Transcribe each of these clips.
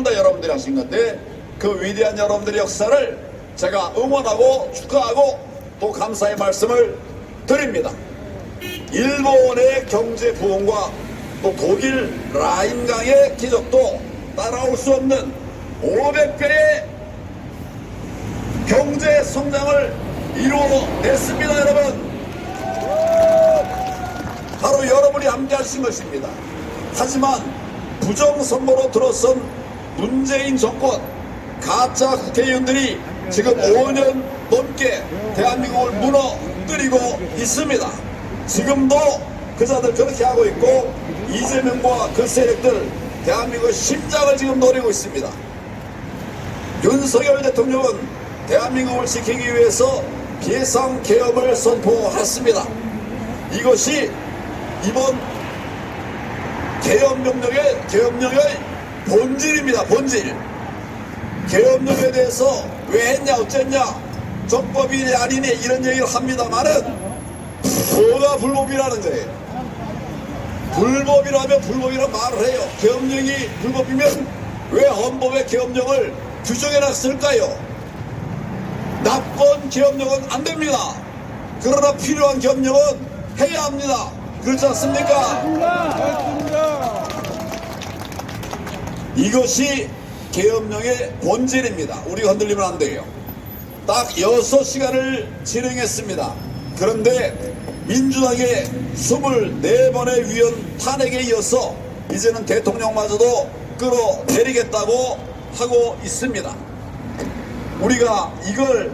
다 여러분들이 하신 건데 그 위대한 여러분들의 역사를 제가 응원하고 축하하고 또 감사의 말씀을 드립니다. 일본의 경제 부흥과 또 독일 라인강의 기적도 따라올 수 없는 500배의 경제 성장을 이루어냈습니다. 여러분, 바로 여러분이 함께 하신 것입니다. 하지만 부정선거로 들어선 문재인 정권 가짜 국회의원들이 지금 5년 넘게 대한민국을 무너뜨리고 있습니다. 지금도 그자들 그렇게 하고 있고 이재명과 그 세력들 대한민국의 심장을 지금 노리고 있습니다. 윤석열 대통령은 대한민국을 지키기 위해서 비상계엄을 선포했습니다. 이것이 이번 계엄령의 본질입니다. 본질. 계엄령에 대해서 왜 했냐 어쨌냐 적법이냐 아니냐 이런 얘기를 합니다만은 뭐가 불법이라는 거예요. 불법이라면 불법이라고 말을 해요. 계엄령이 불법이면 왜 헌법에 계엄령을 규정해놨을까요? 나쁜 계엄령은 안 됩니다. 그러나 필요한 계엄령은 해야 합니다. 그렇지 않습니까? 이것이 계엄령의 본질입니다. 우리가 흔들리면 안 돼요. 딱 6시간을 진행했습니다. 그런데 민주당의 24번의 위원 탄핵에 이어서 이제는 대통령마저도 끌어내리겠다고 하고 있습니다. 우리가 이걸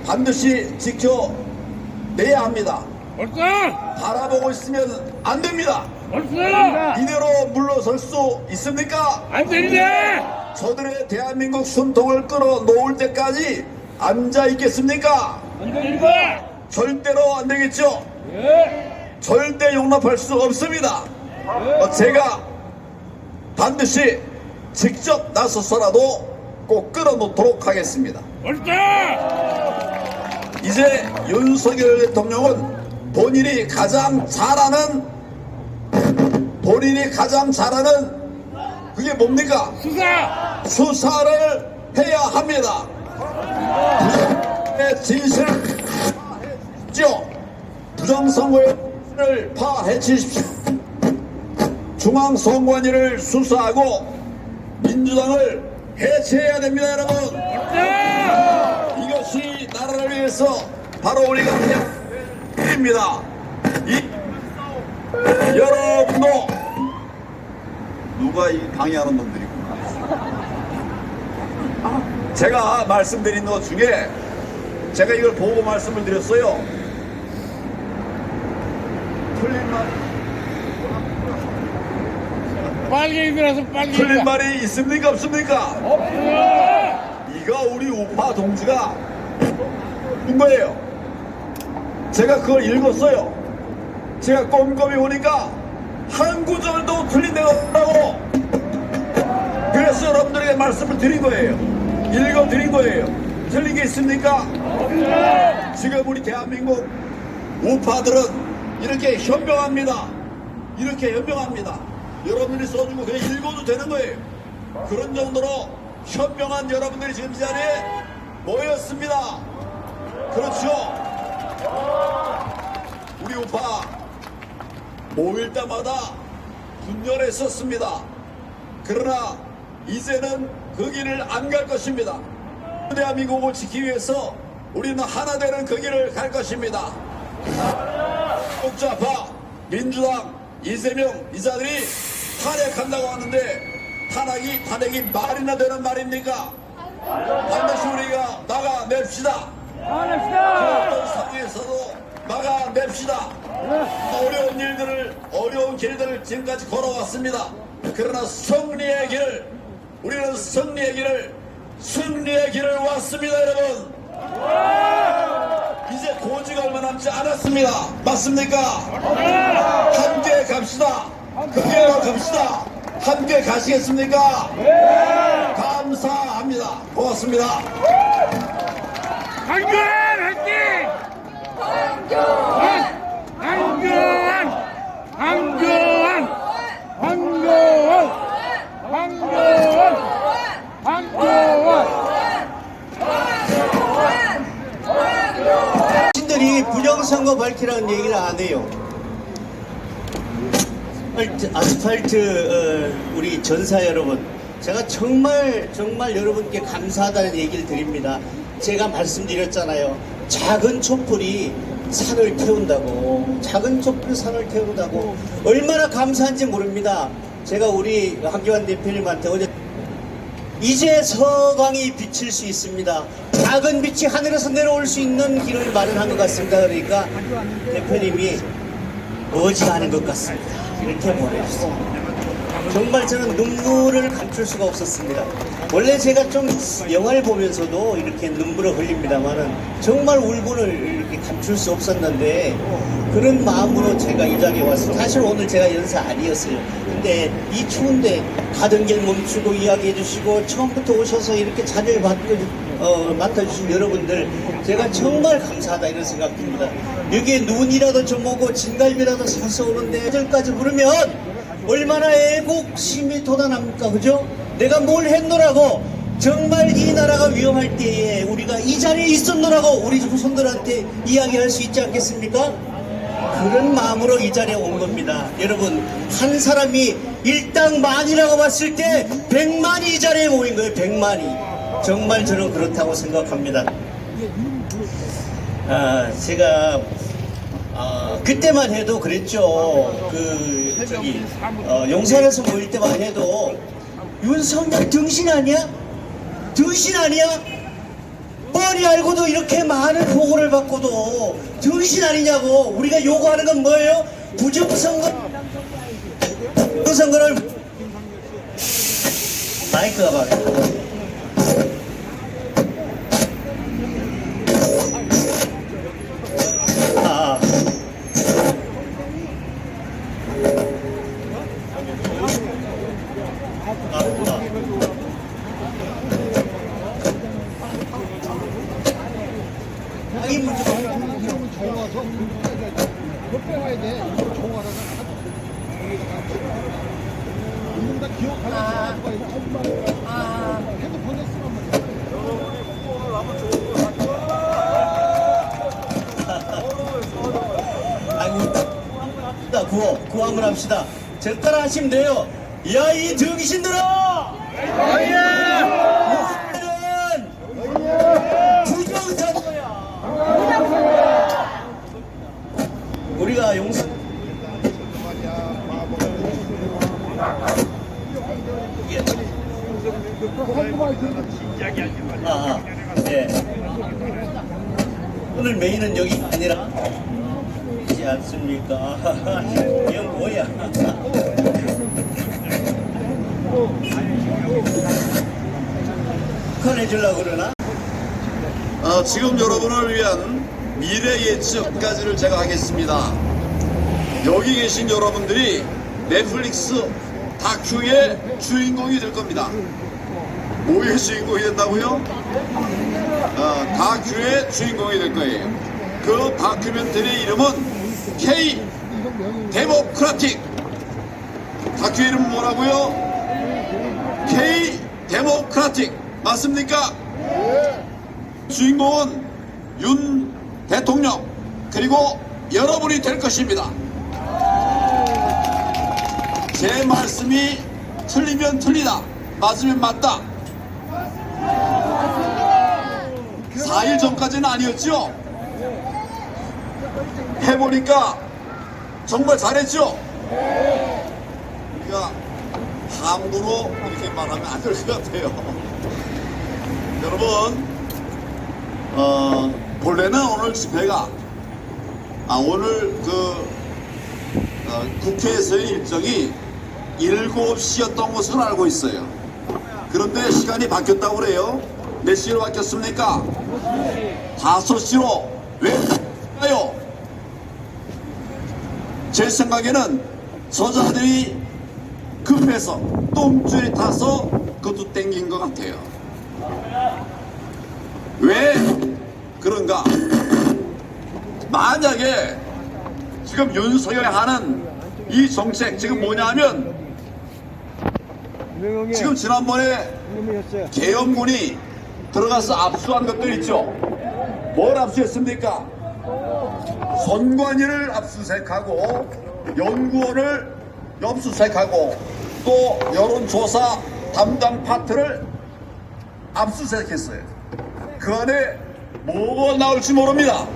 반드시 지켜내야 합니다. 바라보고 있으면 안 됩니다. 이대로 물러설 수 있습니까? 안 됩니다. 저들의 대한민국 숨통을 끌어놓을 때까지 앉아 있겠습니까? 안 됩니다. 절대로 안 되겠죠? 예. 절대 용납할 수 없습니다. 제가 반드시 직접 나서서라도 꼭 끌어놓도록 하겠습니다. 이제 윤석열 대통령은 본인이 가장 잘하는 그게 뭡니까? 수사를 해야 합니다. 진실을 부정선거의 파헤치십시오. 중앙선관위를 수사하고 민주당을 해체해야 됩니다. 여러분, 이것이 나라를 위해서 바로 우리가 해야 됩니다. 여러분도 누가 이 강의하는 놈들이구나. 제가 말씀드린 것 중에 제가 이걸 보고 말씀을 드렸어요. 틀린 말이 있습니까 없습니까? 없어요. 이거 우리 우파 동지가 본 거예요. 제가 그걸 읽었어요. 제가 꼼꼼히 보니까 한 구절도 틀린 데가 없다고. 그래서 여러분들에게 말씀을 드린 거예요. 읽어드린 거예요. 틀린 게 있습니까? 없어요. 지금 우리 대한민국 우파들은 이렇게 현명합니다. 이렇게 현명합니다. 여러분들이 써주고 그냥 읽어도 되는 거예요. 그런 정도로 현명한 여러분들이 지금 이 자리에 모였습니다. 그렇죠? 우리 우파 모일 때마다 분열했었습니다. 그러나 이제는 그 길을 안 갈 것입니다. 대한민국을 지키기 위해서 우리는 하나 되는 그 길을 갈 것입니다. 국자파, 민주당, 이재명 이자들이 탄핵한다고 하는데 탄핵이 말이나 되는 말입니까? 반드시 우리가 막아냅시다. 어떤 상황에서도 막아냅시다. 어려운 길들을 지금까지 걸어왔습니다. 그러나 우리는 승리의 길을 왔습니다. 여러분, 이제 고지가 얼마 남지 않았습니다. 맞습니까? 함께 갑시다. 함께 갑시다. 함께 가시겠습니까? 감사합니다. 고맙습니다. 황교안 화이팅! 황교안! 밝히라는 얘기를 안 해요. 아스팔트 우리 전사 여러분, 제가 정말 여러분께 감사하다는 얘기를 드립니다. 제가 말씀드렸잖아요. 작은 촛불이 산을 태운다고. 작은 촛불이 산을 태운다고. 얼마나 감사한지 모릅니다. 제가 우리 한기환 대표님한테 어제 이제 서강이 비칠 수 있습니다. 작은 빛이 하늘에서 내려올 수 있는 길을 마련한 것 같습니다. 그러니까 대표님이 어지간한 것 같습니다. 이렇게 보내주세요. 정말 저는 눈물을 감출 수가 없었습니다. 원래 제가 좀 영화를 보면서도 이렇게 눈물을 흘립니다만은 정말 울분을 이렇게 감출 수 없었는데 그런 마음으로 제가 이 자리에 왔어요. 사실 오늘 제가 연사 아니었어요. 근데 이 추운데 가던 길 멈추고 이야기해 주시고 처음부터 오셔서 이렇게 자리를 맡아주신 여러분들 제가 정말 감사하다 이런 생각 듭니다. 여기에 눈이라도 좀 오고 진갈비라도 사서 오는데 저까지 부르면 얼마나 애국심이 돋아납니까? 그죠? 내가 뭘 했노라고 정말 이 나라가 위험할 때에 우리가 이 자리에 있었노라고 우리 후손들한테 이야기할 수 있지 않겠습니까? 그런 마음으로 이 자리에 온 겁니다. 여러분, 한 사람이 일당 만이라고 봤을 때 100만이 이 자리에 모인 거예요. 100만이. 정말 저는 그렇다고 생각합니다. 제가 그때만 해도 그랬죠. 용산에서 모일 때만 해도 윤석열 등신 아니야? 등신 아니야? 뻔히 알고도 이렇게 많은 보고를 받고도 등신 아니냐고. 우리가 요구하는 건 뭐예요? 부정선거를 마이크가 봐. 구호 한번 합시다. 저 따라 하시면 돼요. 야, 이 등신들아! 너희들은 부정선거야! 우리가 용산 네. 오늘 메인은 여기 아니라 있지 않습니까? 이건 뭐야? 꺼내주려고 그러나? 지금 여러분을 위한 미래 예측까지를 제가 하겠습니다. 여기 계신 여러분들이 넷플릭스 다큐의 주인공이 될 겁니다. 뭐의 주인공이 된다고요? 다큐의 주인공이 될 거예요. 그 다큐멘터리 이름은 K 데모크라틱. 다큐 이름은 뭐라고요? K 데모크라틱. 맞습니까? 주인공은 윤 대통령 그리고 여러분이 될 것입니다. 제 말씀이 틀리면 틀리다, 맞으면 맞다. 4일 전까지는 아니었죠? 해보니까 정말 잘했죠? 그러니까 함부로 이렇게 말하면 안 될 것 같아요. 여러분, 본래는 오늘 집회가 오늘 국회에서의 일정이 7시였던 것으로 알고 있어요. 그런데 시간이 바뀌었다고 그래요. 몇 시로 바뀌었습니까? 5시로. 왜 바뀌었나요? 제 생각에는 저자들이 급해서 똥줄이 타서 그것도 땡긴 것 같아요. 왜 그런가? 만약에 지금 윤석열이 하는 이 정책 지금 뭐냐면 지금 지난번에 계엄군이 들어가서 압수한 것들 있죠. 뭘 압수했습니까? 선관위를 압수수색하고 연구원을 압수수색하고 또 여론조사 담당 파트를 압수수색했어요. 그 안에 뭐가 나올지 모릅니다.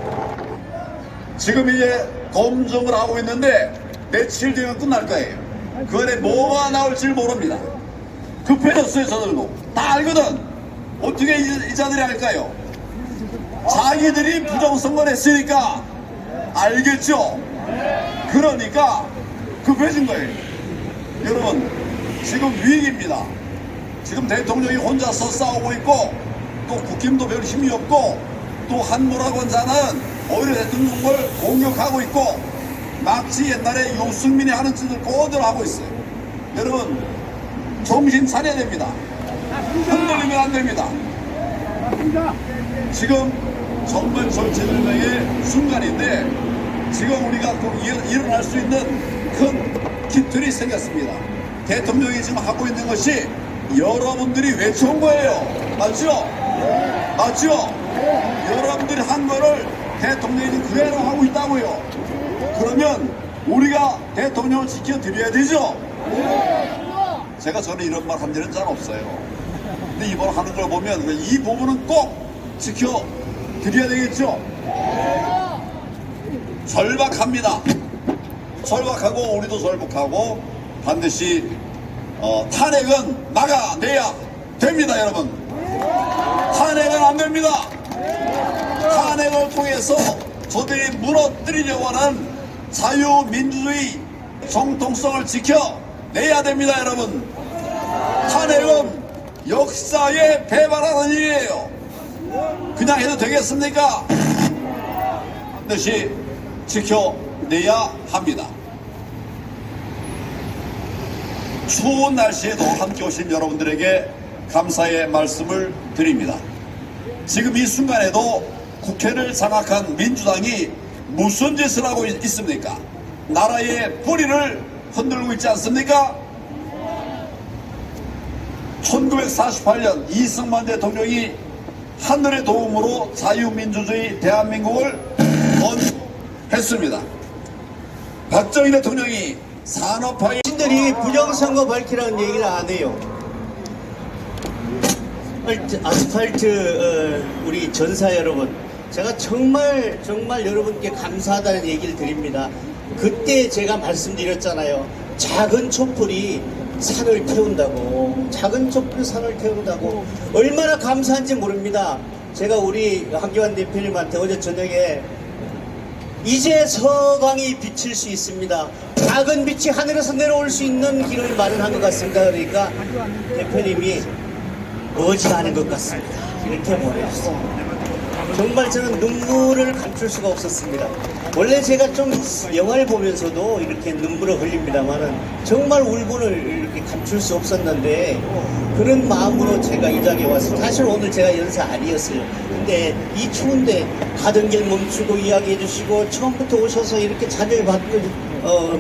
지금 이제 검증을 하고 있는데 며칠 뒤면 끝날 거예요. 그 안에 뭐가 나올지 모릅니다. 급해졌어요. 저들도 다 알거든. 어떻게 이 자들이 할까요? 자기들이 부정선거를 했으니까 알겠죠. 그러니까 급해진 거예요. 여러분, 지금 위기입니다. 지금 대통령이 혼자서 싸우고 있고 또 국힘도 별 힘이 없고 또 한무라 권사는 오히려 대통령을 공격하고 있고 마치 옛날에 유승민이 하는 짓을 그대로 하고 있어요. 여러분, 정신 차려야 됩니다. 흔들리면 안 됩니다. 지금 정말 절체절명의 순간인데 지금 우리가 꼭 일어날 수 있는 큰 깃털이 생겼습니다. 대통령이 지금 하고 있는 것이 여러분들이 외쳐온 거예요. 맞죠? 맞죠? 여러분들이 한 거를 대통령이 지금 그대로 하고 있다고요. 그러면 우리가 대통령을 지켜드려야 되죠? 제가 저는 이런 말 한 적은 잘 없어요. 근데 이번 하는 걸 보면 이 부분은 꼭 지켜드려야 되겠죠? 절박합니다. 절박하고 우리도 절박하고 반드시 탄핵은 막아내야 됩니다. 여러분, 탄핵은 안 됩니다. 탄핵을 통해서 저들이 무너뜨리려고 하는 자유민주주의 정통성을 지켜내야 됩니다. 여러분, 탄핵은 역사에 배반하는 일이에요. 그냥 해도 되겠습니까? 반드시 지켜내야 합니다. 추운 날씨에도 함께 오신 여러분들에게 감사의 말씀을 드립니다. 지금 이 순간에도 국회를 장악한 민주당이 무슨 짓을 하고 있습니까? 나라의 뿌리를 흔들고 있지 않습니까? 1948년 이승만 대통령이 하늘의 도움으로 자유민주주의 대한민국을 건국했습니다. 박정희 대통령이 산업화의 신들이 부정선거 밝히라는 얘기를 안 해요. 아스팔트 우리 전사 여러분, 제가 정말 여러분께 감사하다는 얘기를 드립니다. 그때 제가 말씀드렸잖아요. 작은 촛불이 산을 태운다고. 작은 촛불이 산을 태운다고. 얼마나 감사한지 모릅니다. 제가 우리 황교안 대표님한테 어제 저녁에 이제 서강이 비칠 수 있습니다. 작은 빛이 하늘에서 내려올 수 있는 길을 마련한 것 같습니다. 그러니까 대표님이 머지않은 것 같습니다. 이렇게 보내주셨어요. 정말 저는 눈물을 감출 수가 없었습니다. 원래 제가 좀 영화를 보면서도 이렇게 눈물을 흘립니다만은 정말 울분을 이렇게 감출 수 없었는데 그런 마음으로 제가 이 자리에 왔습니다. 사실 오늘 제가 연사 아니었어요. 근데 이 추운데 가던 길 멈추고 이야기해 주시고 처음부터 오셔서 이렇게 자리를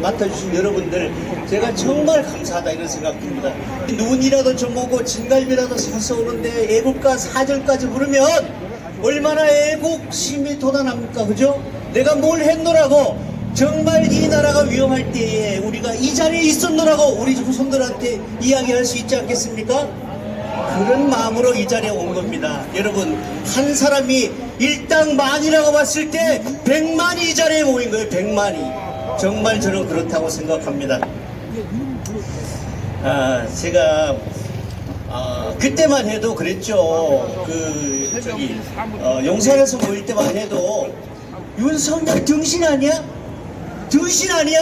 맡아주신 여러분들 제가 정말 감사하다 이런 생각합니다. 눈이라도 좀 오고 진갈비라도 사서 오는데 애국가 4절까지 부르면 얼마나 애국심이 돋아납니까? 그죠? 내가 뭘 했노라고 정말 이 나라가 위험할 때에 우리가 이 자리에 있었노라고 우리 후손들한테 이야기할 수 있지 않겠습니까? 그런 마음으로 이 자리에 온 겁니다. 여러분, 한 사람이 일당 만이라고 봤을 때 100만이 이 자리에 모인 거예요. 100만이. 정말 저는 그렇다고 생각합니다. 제가 그때만 해도 그랬죠. 용산에서 모일 때만 해도 윤석열 등신 아니야? 등신 아니야?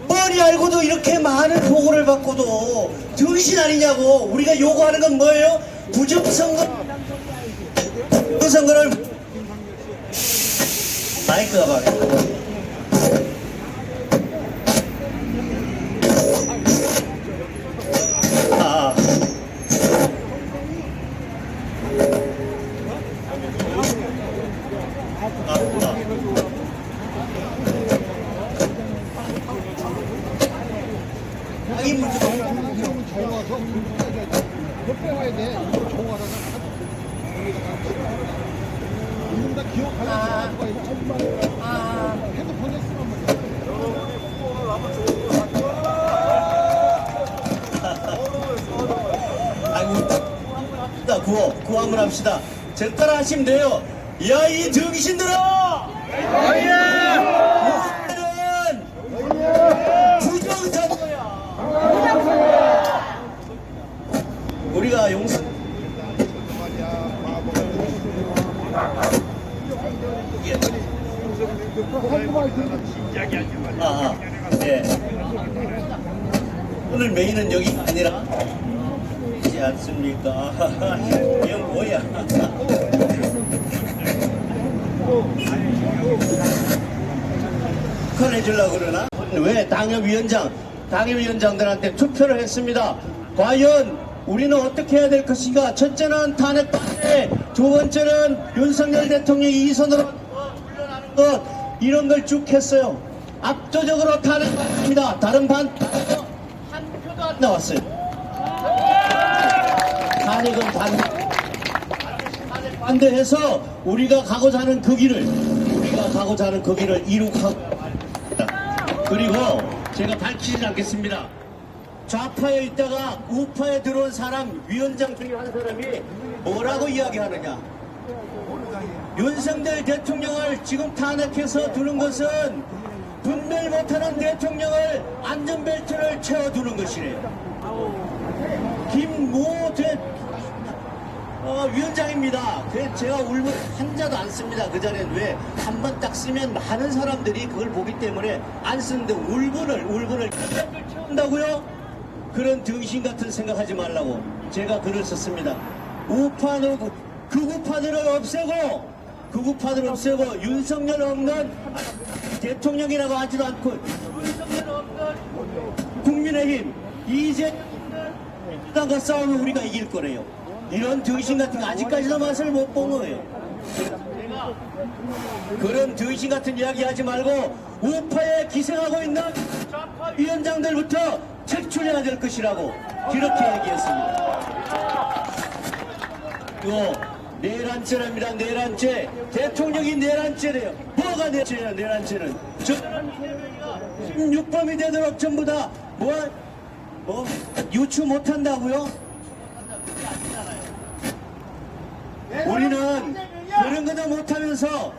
뻔히 알고도 이렇게 많은 보고를 받고도 등신 아니냐고. 우리가 요구하는 건 뭐예요? 부정선거를 마이크가 말이야. 이 문제 아이고, 구호 한번 합시다. 제 따라 하시면 돼요. 야, 이 등신들아! 너희들은 부정선거야! 우리가 용산 예. 오늘 메인은 여기가 아니라 있지 않습니까? 이건 뭐야? 북한해주려고 그러나? 왜 당협위원장들한테 투표를 했습니다. 과연 우리는 어떻게 해야 될 것인가? 첫째는 탄핵 반대, 두 번째는 윤석열 대통령이 이선으로 물러나는 것, 이런 걸 쭉 했어요. 압도적으로 탄핵 반대입니다. 다른 한 표도 안 나왔어요. 탄핵은 반대해서 우리가 가고자 하는 그 길을 이룩하고, 그리고 제가 밝히지 않겠습니다. 좌파에 있다가 우파에 들어온 사람, 위원장 중에 한 사람이 뭐라고 이야기하느냐? 윤석열 대통령을 지금 탄핵해서 두는 것은 분별 못하는 대통령을 안전벨트를 채워두는 것이래요. 김모 위원장입니다. 제가 울분 한자도 안 씁니다. 그 자리에 왜 한 번 딱 쓰면 많은 사람들이 그걸 보기 때문에 안 쓰는데 울분을 채운다고요? 그런 등신 같은 생각하지 말라고 제가 글을 썼습니다. 극우파들을 없애고 윤석열 없는 대통령이라고 하지도 않고 윤석열 없는 국민의힘 이재명과 싸우면 우리가 이길 거래요. 이런 등신 같은 거 아직까지도 맛을 못 본 거예요. 그런 등신 같은 이야기 하지 말고 우파에 기생하고 있는 좌파 위원장들부터 책출해야 될 것이라고 그렇게 얘기했습니다. 이거 내란죄랍니다. 내란죄. 대통령이 내란죄래요. 뭐가 내란죄예요? 내란죄는 저런 16범이 되도록 전부 다 유추 못한다고요? 우리는 그런 거도 못하면서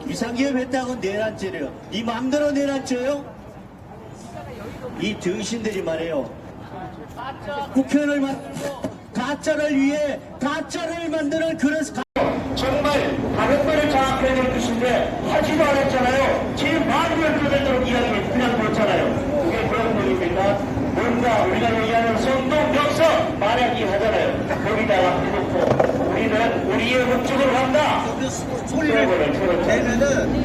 비상기업 했다고 내란죄래요. 이 마음대로 내란죄요? 이 등신들이 말해요. 국회의원을 만들고 가짜를 위해 가짜를 만드는 그런 정말 다른 거를 장악해야 될 것인데 하지도 않았잖아요. 제 마음을 뜯어도록 이야기를 그냥 그렇잖아요. 그게 그런 거입니까? 뭔가 우리가 얘기하는 선동 역사 말하기 하잖아요. 거기다가 해놓고 우리는 우리의 목적으로 간다. 소리를 들었죠.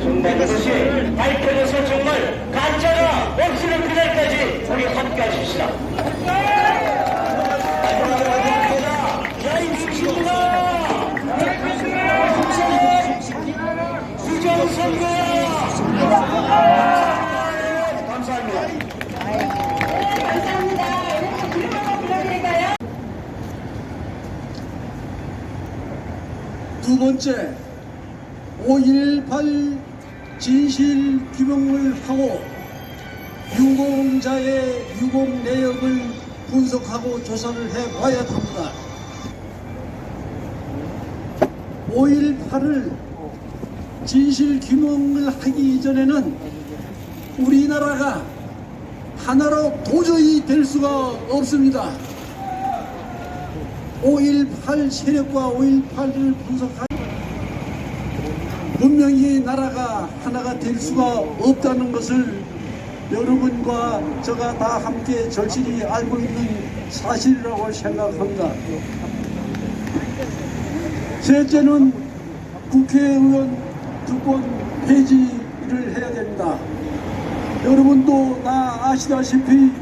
정말 이것이 밝혀져서 정말 가짜가 없으면 그날까지 우리 함께 하십시다. 야이 미친놈아! 부정선거야! 감사합니다. 두 번째, 5.18 진실 규명을 하고 유공자의 유공 내역을 분석하고 조사를 해봐야 합니다. 5.18을 진실 규명을 하기 이전에는 우리나라가 하나로 도저히 될 수가 없습니다. 5.18 세력과 5.18을 분석하기 분명히 나라가 하나가 될 수가 없다는 것을 여러분과 제가 다 함께 절실히 알고 있는 사실이라고 생각합니다. 셋째는 국회의원 특권 폐지를 해야 됩니다. 여러분도 다 아시다시피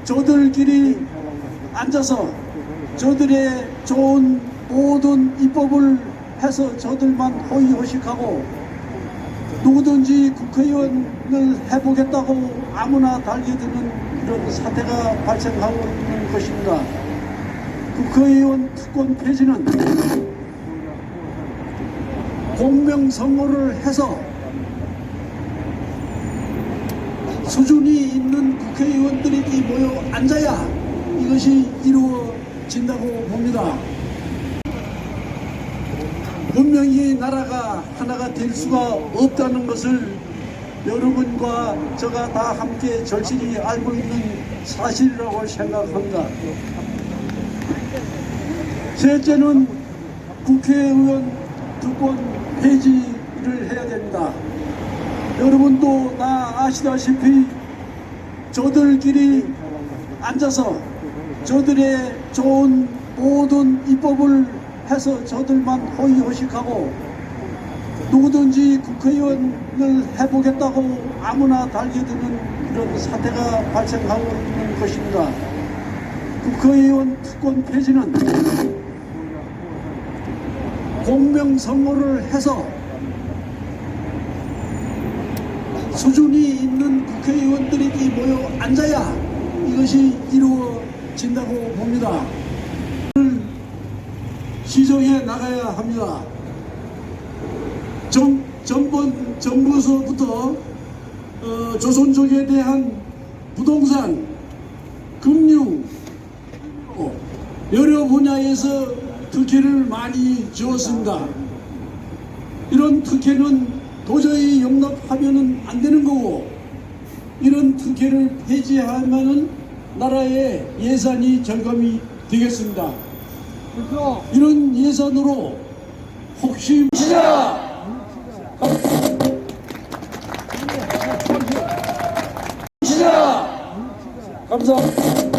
저들끼리 앉아서 저들의 좋은 모든 입법을 해서 저들만 호의호식하고 누구든지 국회의원을 해보겠다고 아무나 달겨드는 이런 사태가 발생하고 있는 것입니다. 국회의원 특권 폐지는 공명선거를 해서 수준이 있는 국회의원들이 모여 앉아야 이것이 이루어진다고 봅니다. 분명히 나라가 하나가 될 수가 없다는 것을 여러분과 제가 다 함께 절실히 알고 있는 사실이라고 생각합니다. 셋째는 국회의원 특권 폐지를 해야 됩니다. 여러분도 다 아시다시피 저들끼리 앉아서 저들의 좋은 모든 입법을 해서 저들만 호의호식하고 누구든지 국회의원을 해보겠다고 아무나 달겨드는 그런 사태가 발생하고 있는 것입니다. 국회의원 특권 폐지는 공명선거를 해서 수준이 있는 국회의원들이 모여 앉아야 이것이 이루어진다고 봅니다. 시정해 나가야 합니다. 전번 정부서부터 조선족에 대한 부동산, 금융, 여러 분야에서 특혜를 많이 주었습니다. 이런 특혜는 도저히 용납하면 안 되는 거고, 이런 특혜를 폐지하면 나라의 예산이 절감이 되겠습니다. 이런 예산으로 혹시 감사합니다.